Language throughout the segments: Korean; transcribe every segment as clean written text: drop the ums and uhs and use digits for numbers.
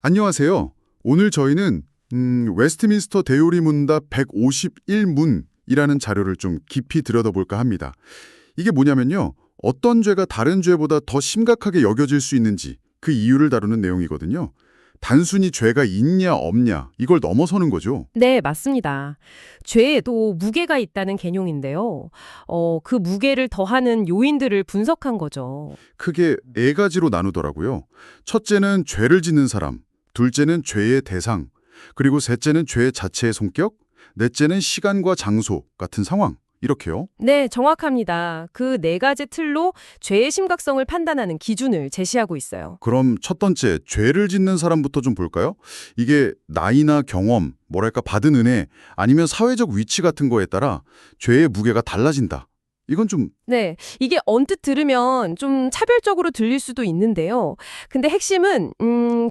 안녕하세요. 오늘 저희는 웨스트민스터 대요리 문답 151문이라는 자료를 좀 깊이 들여다볼까 합니다. 이게 뭐냐면요. 어떤 죄가 다른 죄보다 더 심각하게 여겨질 수 있는지 그 이유를 다루는 내용이거든요. 단순히 죄가 있냐 없냐 이걸 넘어서는 거죠. 네, 맞습니다. 죄에도 무게가 있다는 개념인데요. 그 무게를 더하는 요인들을 분석한 거죠. 크게 네 가지로 나누더라고요. 첫째는 죄를 짓는 사람, 둘째는 죄의 대상, 그리고 셋째는 죄 자체의 성격, 넷째는 시간과 장소 같은 상황. 이렇게요. 네, 정확합니다. 그 네 가지 틀로 죄의 심각성을 판단하는 기준을 제시하고 있어요. 그럼 첫 번째, 죄를 짓는 사람부터 좀 볼까요? 이게 나이나 경험, 뭐랄까 받은 은혜, 아니면 사회적 위치 같은 거에 따라 죄의 무게가 달라진다. 이건 좀 네, 이게 언뜻 들으면 좀 차별적으로 들릴 수도 있는데요. 근데 핵심은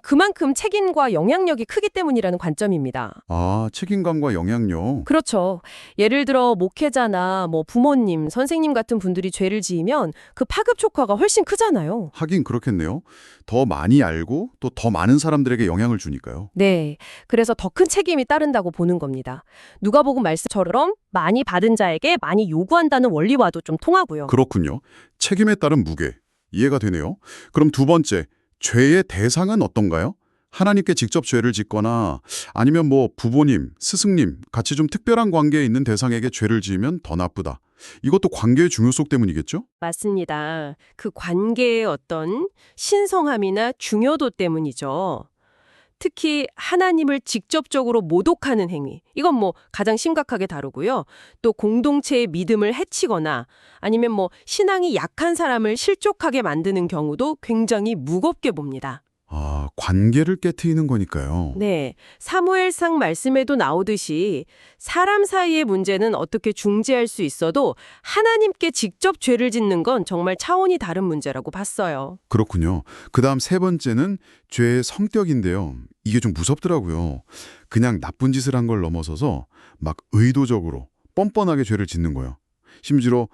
그만큼 책임과 영향력이 크기 때문이라는 관점입니다. 책임감과 영향력. 그렇죠. 예를 들어 목회자나 부모님, 선생님 같은 분들이 죄를 지으면 그 파급 효과가 훨씬 크잖아요. 하긴 그렇겠네요. 더 많이 알고 또 더 많은 사람들에게 영향을 주니까요. 네. 그래서 더 큰 책임이 따른다고 보는 겁니다. 누가복음 말씀처럼 많이 받은 자에게 많이 요구한다는 원리와도 좀 통하고요. 그렇군요. 책임에 따른 무게. 이해가 되네요. 그럼 두 번째, 죄의 대상은 어떤가요? 하나님께 직접 죄를 짓거나 아니면 부모님, 스승님 같이 좀 특별한 관계에 있는 대상에게 죄를 지으면 더 나쁘다. 이것도 관계의 중요성 때문이겠죠? 맞습니다. 그 관계의 어떤 신성함이나 중요도 때문이죠. 특히 하나님을 직접적으로 모독하는 행위. 이건 가장 심각하게 다루고요. 또 공동체의 믿음을 해치거나 아니면 신앙이 약한 사람을 실족하게 만드는 경우도 굉장히 무겁게 봅니다. 관계를 깨트리는 거니까요. 네, 사무엘상 말씀에도 나오듯이 사람 사이의 문제는 어떻게 중재할 수 있어도 하나님께 직접 죄를 짓는 건 정말 차원이 다른 문제라고 봤어요. 그렇군요. 그다음 세 번째는 죄의 성격인데요. 이게 좀 무섭더라고요. 그냥 나쁜 짓을 한 걸 넘어서서 막 의도적으로 뻔뻔하게 죄를 짓는 거예요. 심지어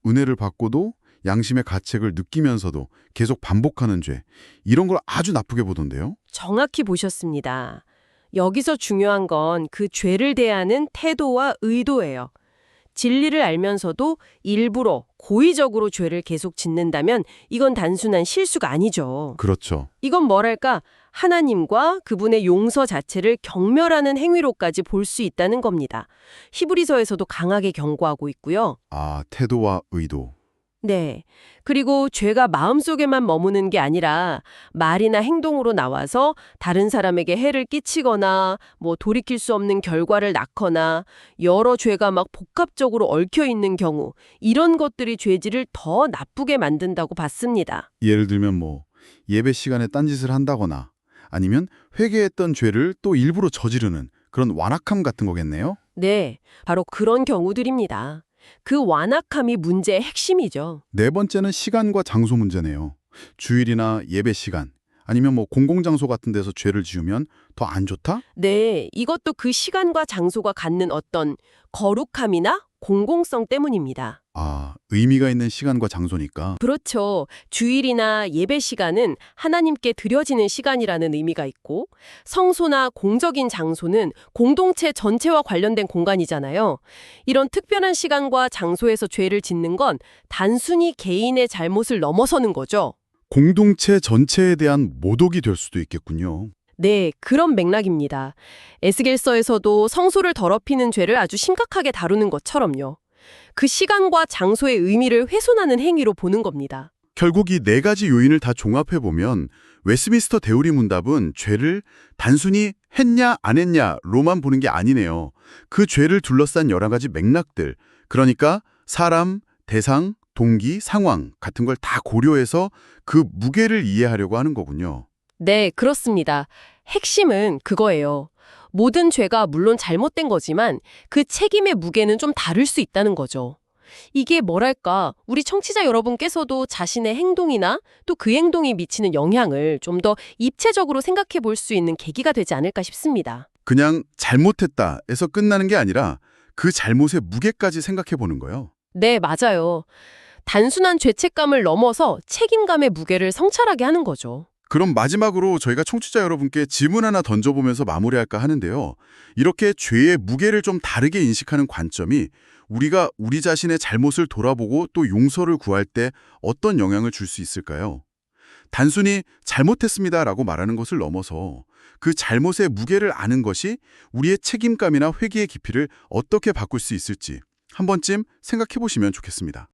은혜를 받고도 양심의 가책을 느끼면서도 계속 반복하는 죄. 이런 걸 아주 나쁘게 보던데요. 정확히 보셨습니다. 여기서 중요한 건 그 죄를 대하는 태도와 의도예요. 진리를 알면서도 일부러 고의적으로 죄를 계속 짓는다면 이건 단순한 실수가 아니죠. 그렇죠. 이건 뭐랄까 하나님과 그분의 용서 자체를 경멸하는 행위로까지 볼 수 있다는 겁니다. 히브리서에서도 강하게 경고하고 있고요. 태도와 의도. 네. 그리고 죄가 마음속에만 머무는 게 아니라 말이나 행동으로 나와서 다른 사람에게 해를 끼치거나 돌이킬 수 없는 결과를 낳거나 여러 죄가 막 복합적으로 얽혀 있는 경우 이런 것들이 죄질을 더 나쁘게 만든다고 봤습니다. 예를 들면 예배 시간에 딴짓을 한다거나 아니면 회개했던 죄를 또 일부러 저지르는 그런 완악함 같은 거겠네요. 네. 바로 그런 경우들입니다. 그 완악함이 문제의 핵심이죠. 네 번째는 시간과 장소 문제네요. 주일이나 예배 시간, 아니면 공공장소 같은 데서 죄를 지으면 더 안 좋다? 네, 이것도 그 시간과 장소가 갖는 어떤 거룩함이나 공공성 때문입니다. 의미가 있는 시간과 장소니까. 그렇죠. 주일이나 예배 시간은 하나님께 드려지는 시간이라는 의미가 있고 성소나 공적인 장소는 공동체 전체와 관련된 공간이잖아요. 이런 특별한 시간과 장소에서 죄를 짓는 건 단순히 개인의 잘못을 넘어서는 거죠. 공동체 전체에 대한 모독이 될 수도 있겠군요. 네, 그런 맥락입니다. 에스겔서에서도 성소를 더럽히는 죄를 아주 심각하게 다루는 것처럼요. 그 시간과 장소의 의미를 훼손하는 행위로 보는 겁니다. 결국 이 네 가지 요인을 다 종합해보면 웨스트민스터 대우리 문답은 죄를 단순히 했냐 안 했냐로만 보는 게 아니네요. 그 죄를 둘러싼 여러 가지 맥락들, 그러니까 사람, 대상, 동기, 상황 같은 걸 다 고려해서 그 무게를 이해하려고 하는 거군요. 네, 그렇습니다. 핵심은 그거예요. 모든 죄가 물론 잘못된 거지만 그 책임의 무게는 좀 다를 수 있다는 거죠. 이게 뭐랄까, 우리 청취자 여러분께서도 자신의 행동이나 또 그 행동이 미치는 영향을 좀 더 입체적으로 생각해 볼 수 있는 계기가 되지 않을까 싶습니다. 그냥 잘못했다에서 끝나는 게 아니라 그 잘못의 무게까지 생각해 보는 거예요. 네, 맞아요. 단순한 죄책감을 넘어서 책임감의 무게를 성찰하게 하는 거죠. 그럼 마지막으로 저희가 청취자 여러분께 질문 하나 던져보면서 마무리할까 하는데요. 이렇게 죄의 무게를 좀 다르게 인식하는 관점이 우리가 우리 자신의 잘못을 돌아보고 또 용서를 구할 때 어떤 영향을 줄 수 있을까요? 단순히 잘못했습니다라고 말하는 것을 넘어서 그 잘못의 무게를 아는 것이 우리의 책임감이나 회개의 깊이를 어떻게 바꿀 수 있을지 한 번쯤 생각해 보시면 좋겠습니다.